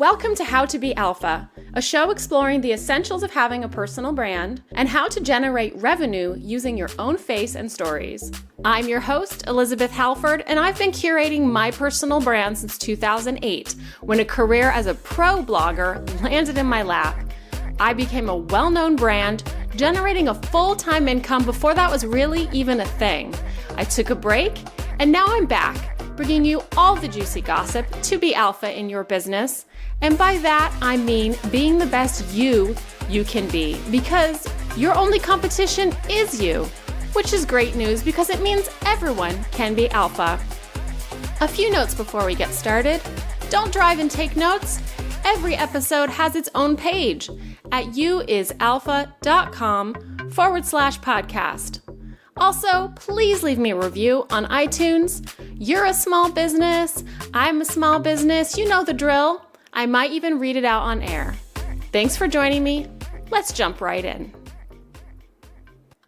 Welcome to How to Be Alpha, a show exploring the essentials of having a personal brand and how to generate revenue using your own face and stories. I'm your host, Elizabeth Halford, and I've been curating my personal brand since 2008, when a career as a pro blogger landed in my lap. I became a well-known brand, generating a full-time income before that was really even a thing. I took a break, and now I'm back, bringing you all the juicy gossip to be alpha in your business. And by that, I mean being the best you can be, because your only competition is you, which is great news because it means everyone can be alpha. A few notes before we get started. Don't drive and take notes. Every episode has its own page at youisalpha.com/podcast. Also, please leave me a review on iTunes. You're a small business. I'm a small business. You know the drill. I might even read it out on air. Thanks for joining me. Let's jump right in.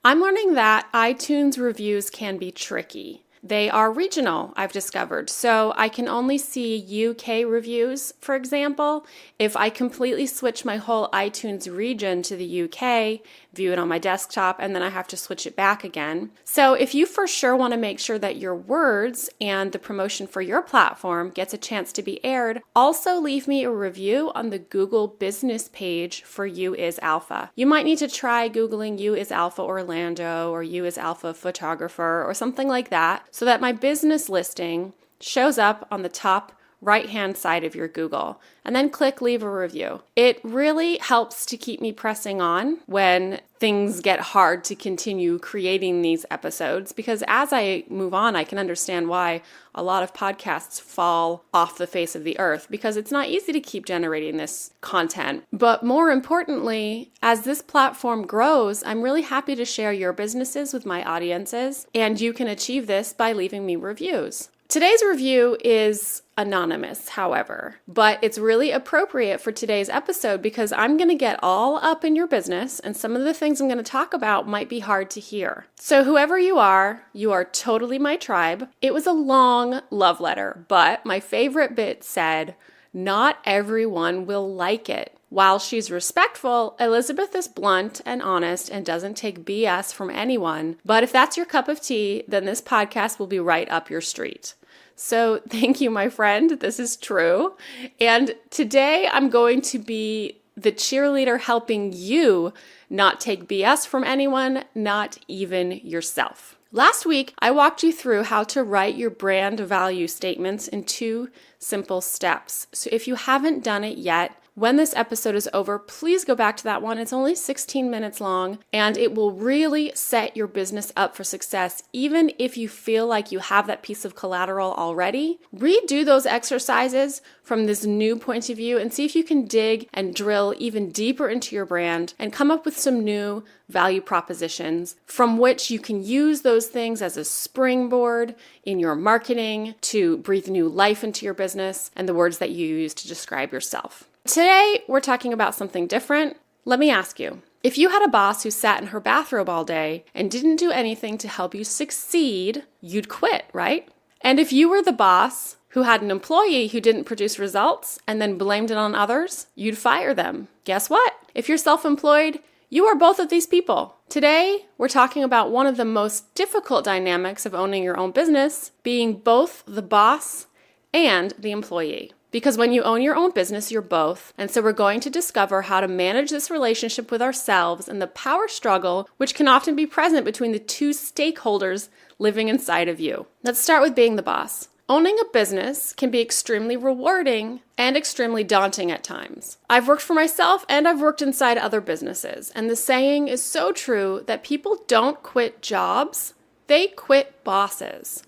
I'm learning that iTunes reviews can be tricky. They are regional, I've discovered. So I can only see UK reviews, for example. If I completely switch my whole iTunes region to the UK, view it on my desktop, and then I have to switch it back again. So if you for sure want to make sure that your words and the promotion for your platform gets a chance to be aired, also leave me a review on the Google business page for You Is Alpha. You might need to try Googling You Is Alpha Orlando or You Is Alpha Photographer or something like that, so that my business listing shows up on the top right-hand side of your Google, and then click leave a review. It really helps to keep me pressing on when things get hard to continue creating these episodes, because as I move on, I can understand why a lot of podcasts fall off the face of the earth, because it's not easy to keep generating this content. But more importantly, as this platform grows, I'm really happy to share your businesses with my audiences, and you can achieve this by leaving me reviews. Today's review is anonymous, however, but it's really appropriate for today's episode because I'm going to get all up in your business, and some of the things I'm going to talk about might be hard to hear. So whoever you are totally my tribe. It was a long love letter, but my favorite bit said, "Not everyone will like it." While she's respectful, Elizabeth is blunt and honest and doesn't take BS from anyone. But if that's your cup of tea, then this podcast will be right up your street. So thank you, my friend. This is true. And today I'm going to be the cheerleader helping you not take BS from anyone, not even yourself. Last week, I walked you through how to write your brand value statements in 2 simple steps. So if you haven't done it yet, when this episode is over, please go back to that one. It's only 16 minutes long, and it will really set your business up for success. Even if you feel like you have that piece of collateral already, redo those exercises from this new point of view and see if you can dig and drill even deeper into your brand and come up with some new value propositions from which you can use those things as a springboard in your marketing to breathe new life into your business and the words that you use to describe yourself. Today, we're talking about something different. Let me ask you, if you had a boss who sat in her bathrobe all day and didn't do anything to help you succeed, you'd quit, right? And if you were the boss who had an employee who didn't produce results and then blamed it on others, you'd fire them. Guess what? If you're self-employed, you are both of these people. Today, we're talking about one of the most difficult dynamics of owning your own business, being both the boss and the employee. Because when you own your own business, you're both. And so we're going to discover how to manage this relationship with ourselves and the power struggle, which can often be present between the 2 stakeholders living inside of you. Let's start with being the boss. Owning a business can be extremely rewarding and extremely daunting at times. I've worked for myself and I've worked inside other businesses. And the saying is so true that people don't quit jobs, they quit bosses.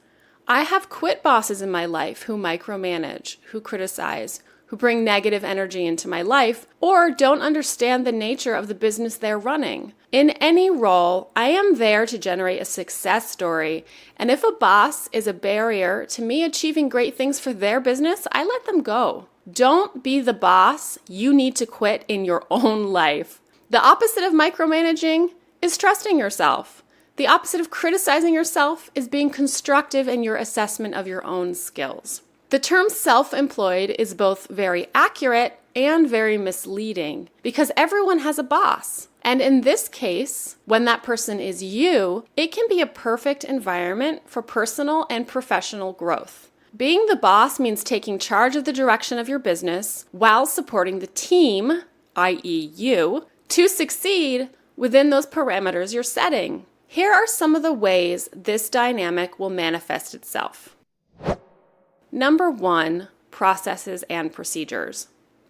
I have quit bosses in my life who micromanage, who criticize, who bring negative energy into my life, or don't understand the nature of the business they're running. In any role, I am there to generate a success story, and if a boss is a barrier to me achieving great things for their business, I let them go. Don't be the boss you need to quit in your own life. The opposite of micromanaging is trusting yourself. The opposite of criticizing yourself is being constructive in your assessment of your own skills. The term self-employed is both very accurate and very misleading because everyone has a boss. And in this case, when that person is you, it can be a perfect environment for personal and professional growth. Being the boss means taking charge of the direction of your business while supporting the team, i.e. you, to succeed within those parameters you're setting. Here are some of the ways this dynamic will manifest itself. Number 1, processes and procedures.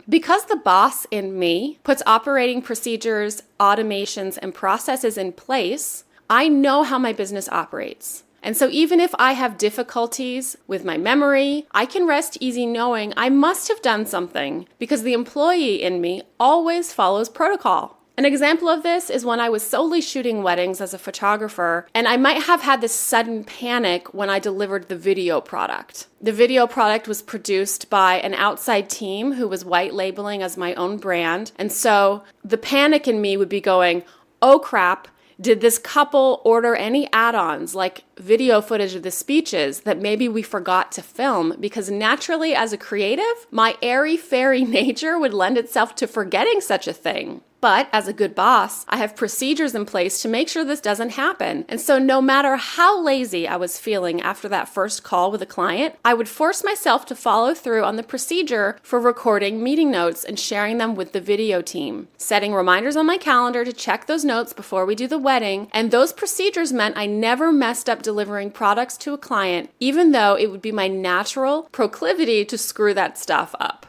Because the boss in me puts operating procedures, automations, and processes in place, I know how my business operates. And so even if I have difficulties with my memory, I can rest easy knowing I must have done something because the employee in me always follows protocol. An example of this is when I was solely shooting weddings as a photographer, and I might have had this sudden panic when I delivered the video product. The video product was produced by an outside team who was white labeling as my own brand, and so the panic in me would be going, oh crap, did this couple order any add-ons like video footage of the speeches that maybe we forgot to film? Because naturally as a creative, my airy-fairy nature would lend itself to forgetting such a thing. But as a good boss, I have procedures in place to make sure this doesn't happen. And so no matter how lazy I was feeling after that first call with a client, I would force myself to follow through on the procedure for recording meeting notes and sharing them with the video team, setting reminders on my calendar to check those notes before we do the wedding. And those procedures meant I never messed up delivering products to a client, even though it would be my natural proclivity to screw that stuff up.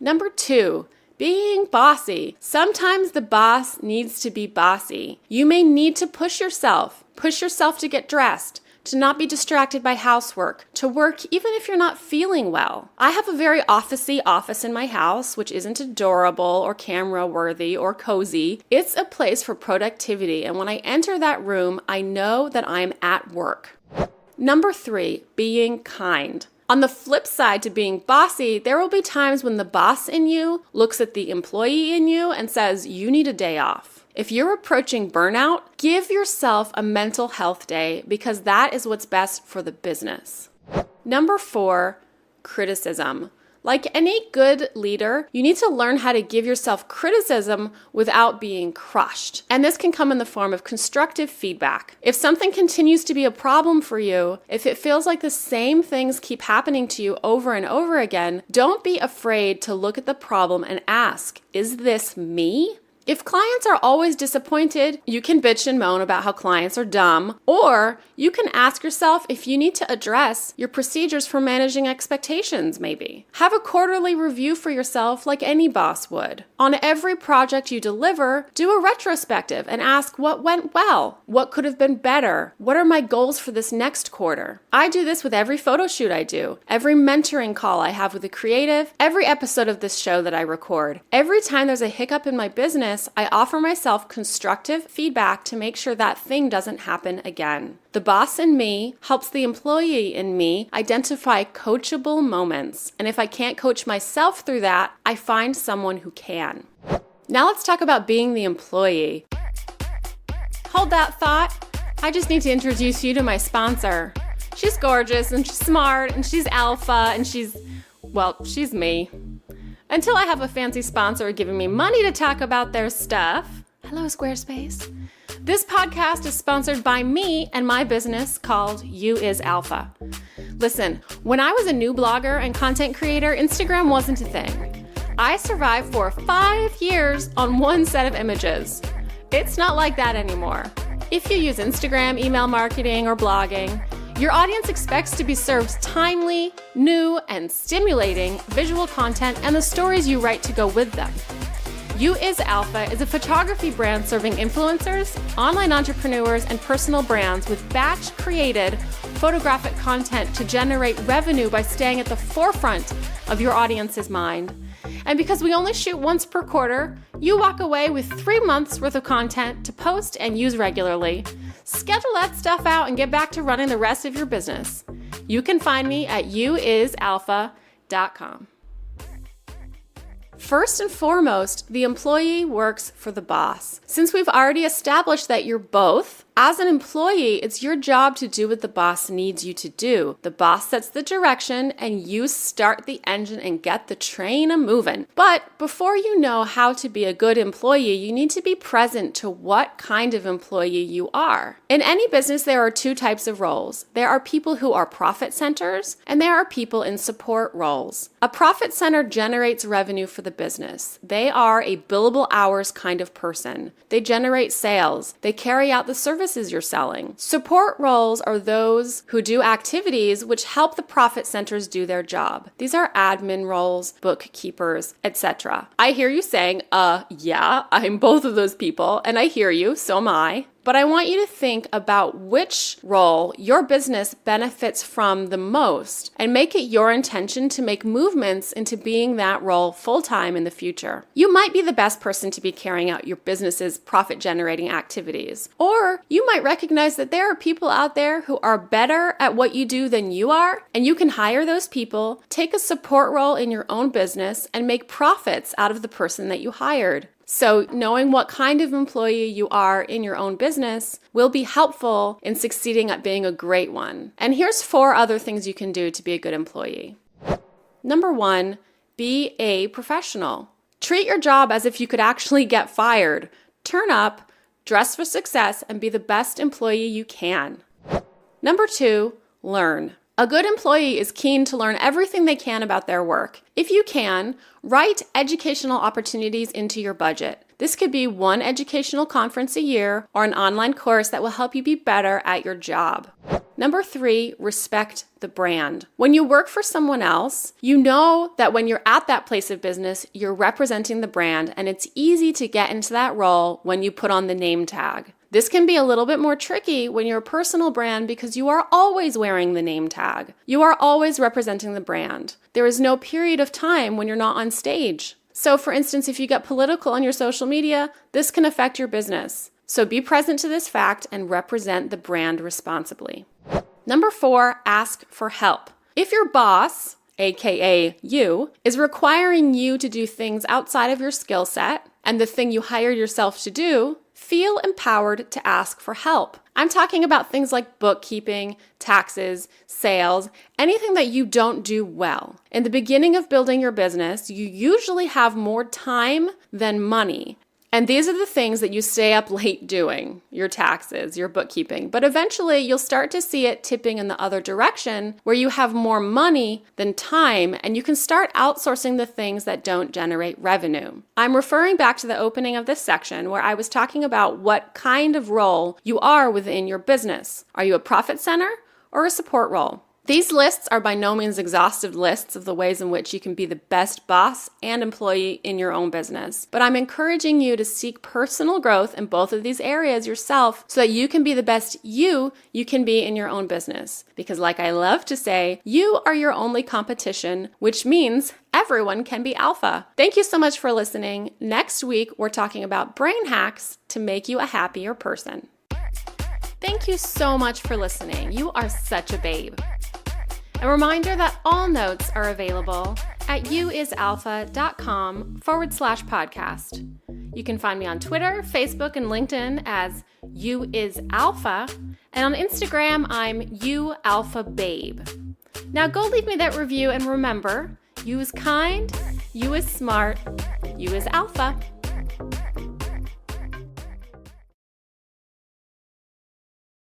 Number 2, being bossy. Sometimes the boss needs to be bossy. You may need to push yourself to get dressed, to not be distracted by housework, to work even if you're not feeling well. I have a very officey office in my house, which isn't adorable or camera worthy or cozy. It's a place for productivity, and when I enter that room, I know that I'm at work. Number 3, being kind. On the flip side to being bossy, there will be times when the boss in you looks at the employee in you and says, you need a day off. If you're approaching burnout, give yourself a mental health day because that is what's best for the business. Number 4, criticism. Like any good leader, you need to learn how to give yourself criticism without being crushed. And this can come in the form of constructive feedback. If something continues to be a problem for you, if it feels like the same things keep happening to you over and over again, don't be afraid to look at the problem and ask, is this me? If clients are always disappointed, you can bitch and moan about how clients are dumb, or you can ask yourself if you need to address your procedures for managing expectations, maybe. Have a quarterly review for yourself like any boss would. On every project you deliver, do a retrospective and ask what went well, what could have been better, what are my goals for this next quarter. I do this with every photo shoot I do, every mentoring call I have with a creative, every episode of this show that I record. Every time there's a hiccup in my business, I offer myself constructive feedback to make sure that thing doesn't happen again. The boss in me helps the employee in me identify coachable moments. And if I can't coach myself through that, I find someone who can. Now let's talk about being the employee. Hold that thought. I just need to introduce you to my sponsor. She's gorgeous and she's smart and she's alpha and she's me. Until I have a fancy sponsor giving me money to talk about their stuff. Hello, Squarespace. This podcast is sponsored by me and my business called You Is Alpha. Listen, when I was a new blogger and content creator, Instagram wasn't a thing. I survived for 5 years on one set of images. It's not like that anymore. If you use Instagram, email marketing, or blogging, your audience expects to be served timely, new, and stimulating visual content and the stories you write to go with them. You Is Alpha is a photography brand serving influencers, online entrepreneurs, and personal brands with batch-created photographic content to generate revenue by staying at the forefront of your audience's mind. And because we only shoot once per quarter, you walk away with 3 months worth of content to post and use regularly. Schedule that stuff out and get back to running the rest of your business. You can find me at youisalpha.com. First and foremost, the employee works for the boss. Since we've already established that you're both, As an employee, it's your job to do what the boss needs you to do. The boss sets the direction and you start the engine and get the train a-moving. But before you know how to be a good employee, you need to be present to what kind of employee you are. In any business, there are two types of roles. There are people who are profit centers and there are people in support roles. A profit center generates revenue for the business. They are a billable hours kind of person. They generate sales. They carry out the services you're selling. Support roles are those who do activities which help the profit centers do their job. These are admin roles, bookkeepers, etc. I hear you saying, yeah, I'm both of those people, and I hear you, so am I. But I want you to think about which role your business benefits from the most and make it your intention to make movements into being that role full-time in the future. You might be the best person to be carrying out your business's profit-generating activities. Or you might recognize that there are people out there who are better at what you do than you are, and you can hire those people, take a support role in your own business, and make profits out of the person that you hired. So knowing what kind of employee you are in your own business will be helpful in succeeding at being a great one. And here's 4 other things you can do to be a good employee. Number 1, be a professional. Treat your job as if you could actually get fired. Turn up, dress for success, and be the best employee you can. Number 2, learn. A good employee is keen to learn everything they can about their work. If you can, write educational opportunities into your budget. This could be one educational conference a year or an online course that will help you be better at your job. Number 3, respect the brand. When you work for someone else, you know that when you're at that place of business, you're representing the brand, and it's easy to get into that role when you put on the name tag. This can be a little bit more tricky when you're a personal brand because you are always wearing the name tag. You are always representing the brand. There is no period of time when you're not on stage. So for instance, if you get political on your social media, this can affect your business. So be present to this fact and represent the brand responsibly. Number 4, ask for help. If your boss, aka you, is requiring you to do things outside of your skill set and the thing you hired yourself to do, feel empowered to ask for help. I'm talking about things like bookkeeping, taxes, sales, anything that you don't do well. In the beginning of building your business, you usually have more time than money. And these are the things that you stay up late doing, your taxes, your bookkeeping. But eventually you'll start to see it tipping in the other direction where you have more money than time and you can start outsourcing the things that don't generate revenue. I'm referring back to the opening of this section where I was talking about what kind of role you are within your business. Are you a profit center or a support role? These lists are by no means exhaustive lists of the ways in which you can be the best boss and employee in your own business. But I'm encouraging you to seek personal growth in both of these areas yourself so that you can be the best you can be in your own business. Because like I love to say, you are your only competition, which means everyone can be alpha. Thank you so much for listening. Next week, we're talking about brain hacks to make you a happier person. Thank you so much for listening. You are such a babe. A reminder that all notes are available at youisalpha.com/podcast. You can find me on Twitter, Facebook, and LinkedIn as youisalpha, and on Instagram, I'm youalphababe. Now go leave me that review, and remember, you is kind, you is smart, you is alpha.